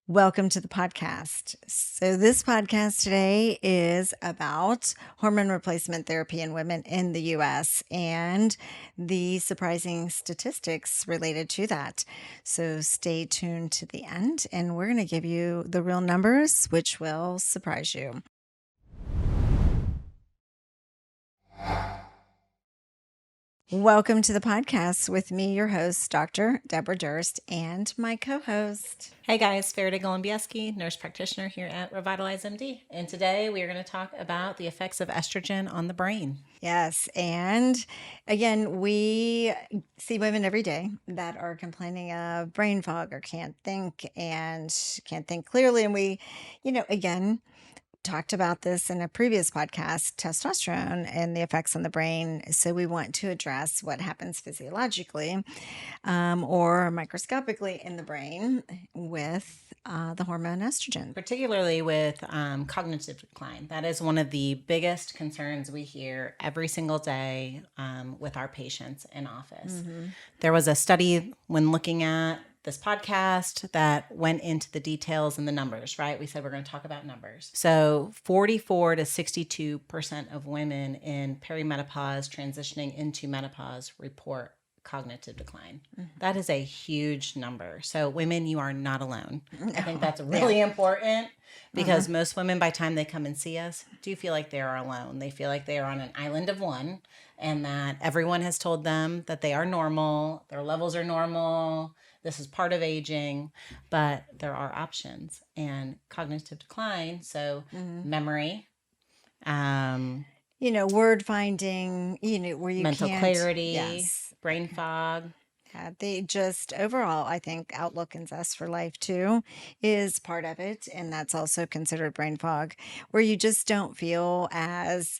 Welcome to the podcast. So, this podcast today is about hormone replacement therapy in women in the US and the surprising statistics related to that. So, stay tuned to the end, and we're going to give you the real numbers, which will surprise you. Welcome to the podcast with me, your host, Dr. Debra Durst, and my co-host. Hey guys, Faraday, Goli, nurse practitioner here at Revitalize MD. And today we are going to talk about the effects of estrogen on the brain. Yes. And again, we see women every day that are complaining of brain fog or can't think clearly. And we, again, talked about this in a previous podcast, testosterone and the effects on the brain. So we want to address what happens physiologically or microscopically in the brain with the hormone estrogen. Particularly with cognitive decline. That is one of the biggest concerns we hear every single day with our patients in office. Mm-hmm. There was a study when looking at this podcast that went into the details and the numbers, right? We said we're going to talk about numbers. So 44 to 62% of women in perimenopause transitioning into menopause report cognitive decline. Mm-hmm. That is a huge number. So women, you are not alone. No. I think that's really important because most women, by the time they come and see us, do feel like they are alone. They feel like they are on an island of one and that everyone has told them that they are normal, their levels are normal, this is part of aging, but there are options and cognitive decline. So memory, word finding, where you mental can't, clarity, yes. brain fog. Yeah, they just overall, I think outlook and zest for life too is part of it. And that's also considered brain fog, where you just don't feel as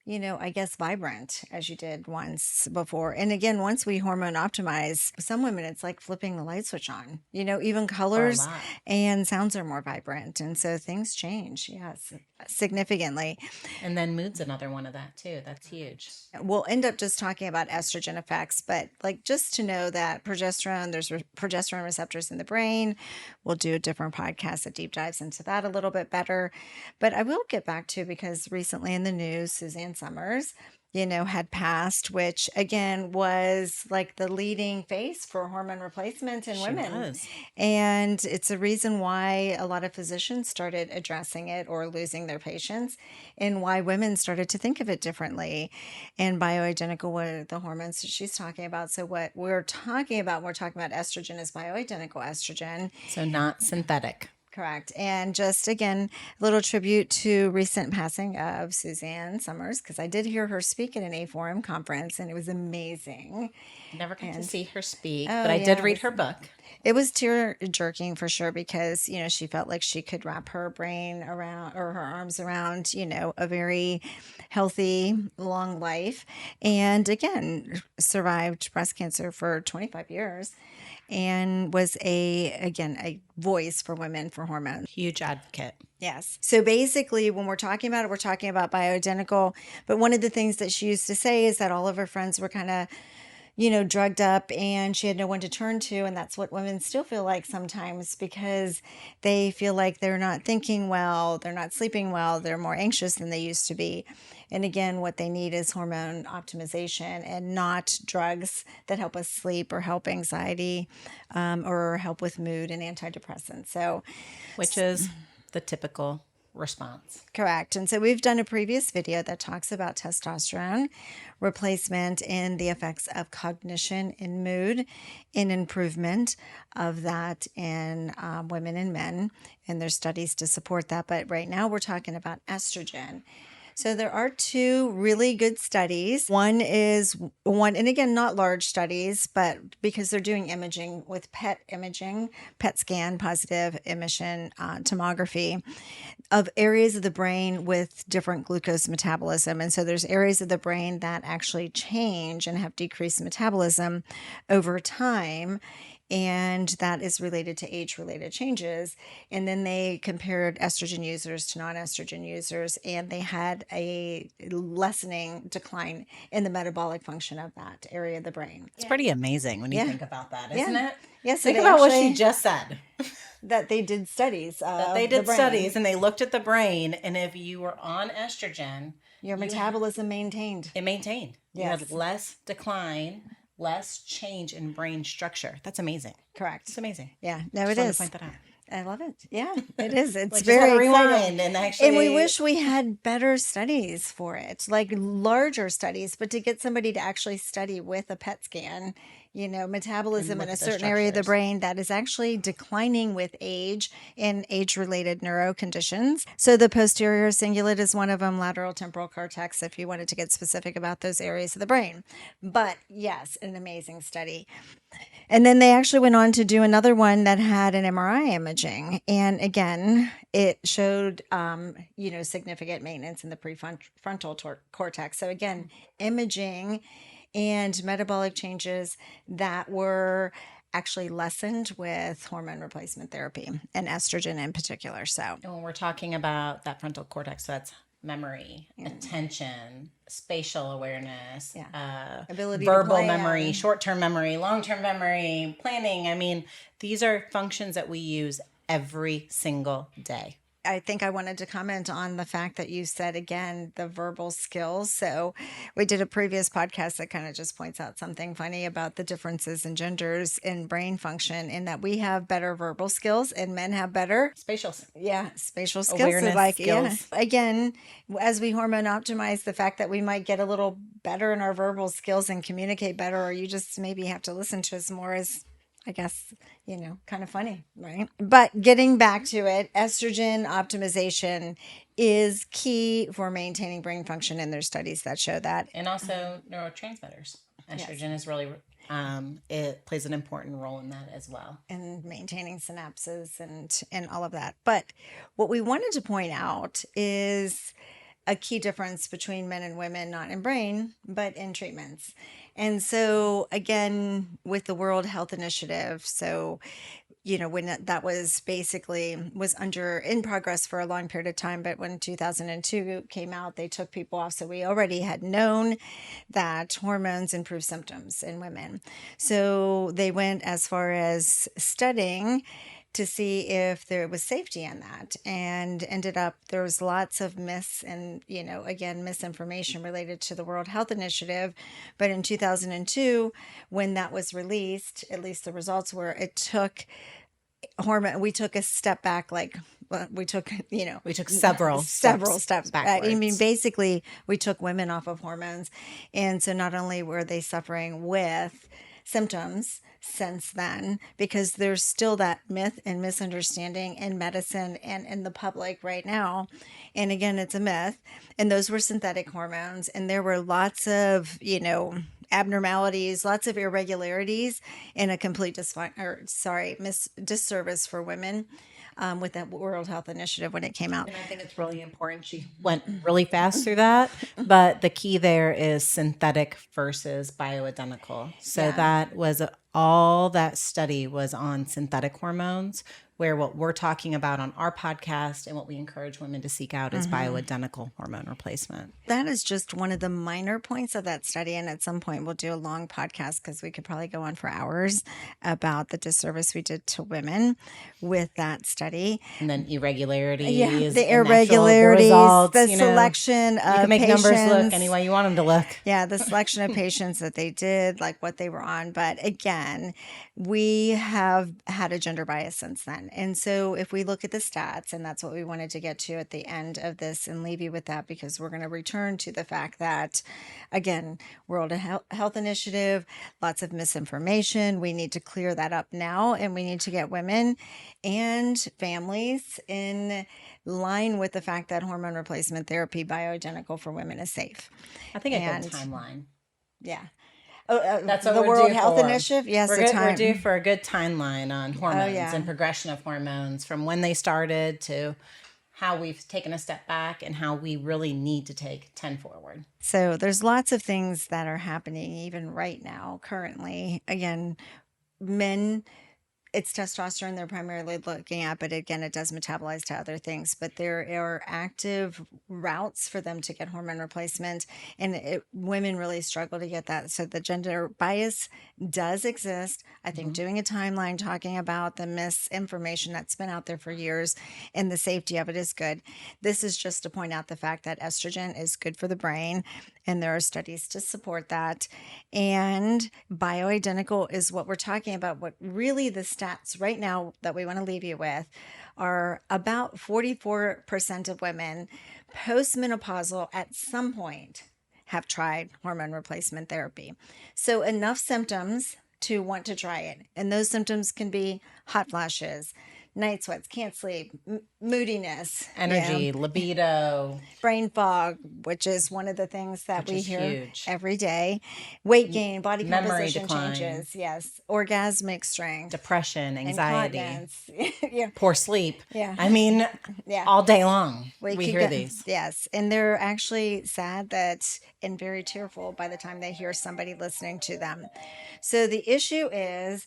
I guess vibrant as you did once before. And again, once we hormone optimize, some women, it's like flipping the light switch on, even colors and sounds are more vibrant. And so things change. Yes, significantly. And then mood's another one of that too. That's huge. We'll end up just talking about estrogen effects, but just to know that progesterone, there's progesterone receptors in the brain. We'll do a different podcast that deep dives into that a little bit better. But I will get back to, because recently in the news, Suzanne Summers, had passed, which again was like the leading face for hormone replacement in women. And it's a reason why a lot of physicians started addressing it or losing their patients, and why women started to think of it differently. And bioidentical, what are the hormones that she's talking about? So what we're talking about estrogen is bioidentical estrogen. So not synthetic. Correct. And just again, a little tribute to recent passing of Suzanne Summers, because I did hear her speak at an A4M conference and it was amazing. Never got to see her speak, but I did read her book. It was tear jerking for sure, because, she felt like she could wrap her brain around, or her arms around, a very healthy, long life. And again, survived breast cancer for 25 years. And was a voice for women for hormones. Huge advocate. Yes. So basically, when we're talking about it, we're talking about bioidentical. But one of the things that she used to say is that all of her friends were kind of, drugged up and she had no one to turn to. And that's what women still feel like sometimes, because they feel like they're not thinking well, they're not sleeping well, they're more anxious than they used to be. And again, what they need is hormone optimization and not drugs that help us sleep or help anxiety or help with mood and antidepressants. So, which is the typical response. Correct. And so we've done a previous video that talks about testosterone replacement and the effects of cognition and mood and improvement of that in women and men. And there's studies to support that. But right now we're talking about estrogen. So there are two really good studies. One, and again, not large studies, but because they're doing imaging with PET imaging, PET scan, positive emission tomography of areas of the brain with different glucose metabolism. And so there's areas of the brain that actually change and have decreased metabolism over time. And that is related to age-related changes. And then they compared estrogen users to non-estrogen users, and they had a lessening decline in the metabolic function of that area of the brain. It's pretty amazing when you think about that, isn't it? Yes, Think about what she just said. That they did studies. That they did studies and they looked at the brain, and if you were on estrogen, your metabolism maintained. It maintained. Yes. You had less decline, less change in brain structure. That's amazing. Correct. It's amazing. Yeah. No, Just it wanted is. to point that out. I love it. Yeah, it is. It's Like, very just had to exciting. rewind and actually. And we wish we had better studies for it, like larger studies, but to get somebody to actually study with a PET scan, metabolism in a certain area of the brain that is actually declining with age and age-related neuro conditions. So the posterior cingulate is one of them, lateral temporal cortex, if you wanted to get specific about those areas of the brain. But yes, an amazing study. And then they actually went on to do another one that had an MRI imaging. And again, it showed, significant maintenance in the prefrontal cortex. So again, imaging and metabolic changes that were actually lessened with hormone replacement therapy and estrogen in particular. So when we're talking about that frontal cortex, so that's memory, attention, spatial awareness, ability verbal to plan. memory, short-term memory, long-term memory, planning. I mean, these are functions that we use every single day. I think I wanted to comment on the fact that you said, again, the verbal skills. So we did a previous podcast that kind of just points out something funny about the differences in genders in brain function, in that we have better verbal skills and men have better spatial skills. Awareness skills. Again, as we hormone optimize, the fact that we might get a little better in our verbal skills and communicate better, or you just maybe have to listen to us more, is, I guess, kind of funny, right? But getting back to it, estrogen optimization is key for maintaining brain function, and there's studies that show that. And also neurotransmitters. Estrogen is really, it plays an important role in that as well. And maintaining synapses and all of that. But what we wanted to point out is a key difference between men and women, not in brain, but in treatments. And so again, with the World Health Initiative, so, when that was in progress for a long period of time, but when 2002 came out, they took people off. So we already had known that hormones improve symptoms in women. So they went as far as studying to see if there was safety in that, and ended up there was lots of misinformation related to the World Health Initiative. But in 2002, when that was released, at least the results were, it took hormone. We took a step back, we took several steps backwards. I mean, basically, we took women off of hormones, and so not only were they suffering with symptoms since then, because there's still that myth and misunderstanding in medicine and in the public right now. And again, it's a myth. And those were synthetic hormones. And there were lots of, abnormalities, lots of irregularities, and a complete disservice for women with that World Health Initiative when it came out. And I think it's really important. She went really fast through that, but the key there is synthetic versus bioidentical. So that was all that study was on synthetic hormones, where what we're talking about on our podcast and what we encourage women to seek out is bioidentical hormone replacement. That is just one of the minor points of that study. And at some point, we'll do a long podcast, because we could probably go on for hours about the disservice we did to women with that study. And then irregularities. Yeah, the irregularities, the selection of patients. You can make numbers look any way you want them to look. Yeah, the selection of patients that they did, like what they were on. But again, we have had a gender bias since then. And so if we look at the stats, and that's what we wanted to get to at the end of this and leave you with that, because we're going to return to the fact that, again, World Health Initiative, lots of misinformation. We need to clear that up now, and we need to get women and families in line with the fact that hormone replacement therapy, bioidentical for women, is safe. I think a good timeline. Yeah. That's what the we're World due Health for. Initiative. Yes, we're due for a good timeline on hormones and progression of hormones, from when they started to how we've taken a step back and how we really need to take 10 forward. So there's lots of things that are happening even right now, currently. Again, men it's testosterone they're primarily looking at, but again, it does metabolize to other things. But there are active routes for them to get hormone replacement, and women really struggle to get that. So the gender bias does exist. I think doing a timeline talking about the misinformation that's been out there for years and the safety of it is good. This is just to point out the fact that estrogen is good for the brain, and there are studies to support that. And bioidentical is what we're talking about. What really the stats right now that we want to leave you with are about 44% of women postmenopausal at some point have tried hormone replacement therapy. So enough symptoms to want to try it. And those symptoms can be hot flashes, night sweats, can't sleep, moodiness, energy, libido, brain fog, which is one of the things that which we is hear huge. every day, weight gain, body Memory composition decline. changes, yes, orgasmic strength, depression, anxiety, incontinence. Yeah. poor sleep. Yeah. I mean, Yeah. all day long we could hear get- these. Yes. And they're actually sad that and very tearful by the time they hear somebody listening to them. So the issue is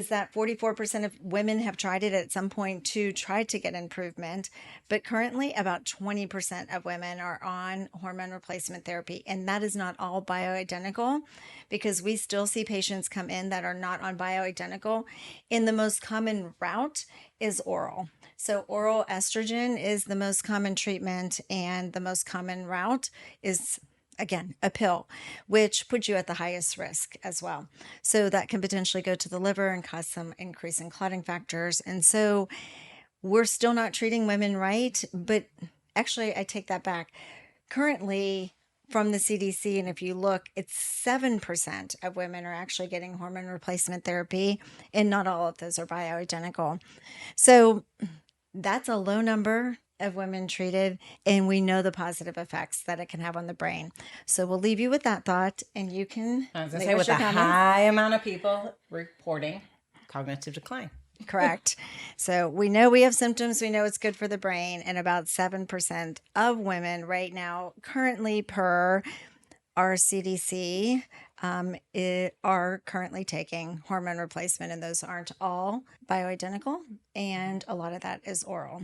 that 44% of women have tried it at some point to try to get improvement, but currently about 20% of women are on hormone replacement therapy. And that is not all bioidentical, because we still see patients come in that are not on bioidentical. And the most common route is oral. So oral estrogen is the most common treatment, and the most common route is, again, a pill, which puts you at the highest risk as well. So that can potentially go to the liver and cause some increase in clotting factors. And so we're still not treating women right. But actually, I take that back. Currently, from the CDC, and if you look, it's 7% of women are actually getting hormone replacement therapy, and not all of those are bioidentical. So that's a low number of women treated, and we know the positive effects that it can have on the brain. So we'll leave you with that thought, and you can I was going to leave say, us with your a comments. high amount of people reporting cognitive decline. Correct. So we know we have symptoms. We know it's good for the brain, and about 7% of women right now, currently per our CDC, are currently taking hormone replacement, and those aren't all bioidentical, and a lot of that is oral.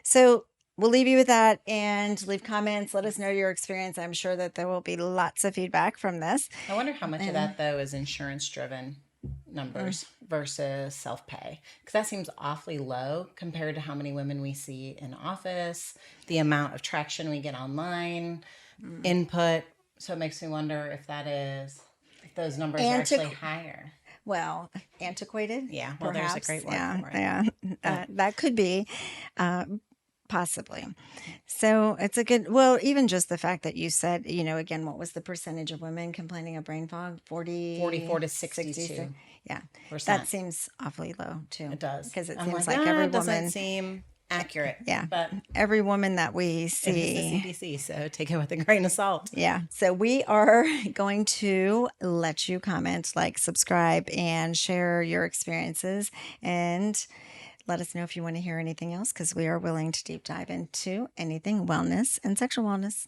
So we'll leave you with that, and leave comments. Let us know your experience. I'm sure that there will be lots of feedback from this. I wonder how much of that, though, is insurance-driven numbers versus self-pay, because that seems awfully low compared to how many women we see in office, the amount of traction we get online, input. So it makes me wonder if those numbers are actually higher. Well, antiquated. Yeah, well, perhaps. there's a great word for it. Yeah, that could be. Possibly. So it's a good, well, even just the fact that you said, again, what was the percentage of women complaining of brain fog? 44 to 62. Yeah. percent. That seems awfully low too. It does. Because it I'm seems like like every it doesn't woman, seem accurate. Yeah. But every woman that we it see. is the CDC, so take it with a grain of salt. Yeah. So we are going to let you comment, like, subscribe, and share your experiences, and let us know if you want to hear anything else, because we are willing to deep dive into anything wellness and sexual wellness.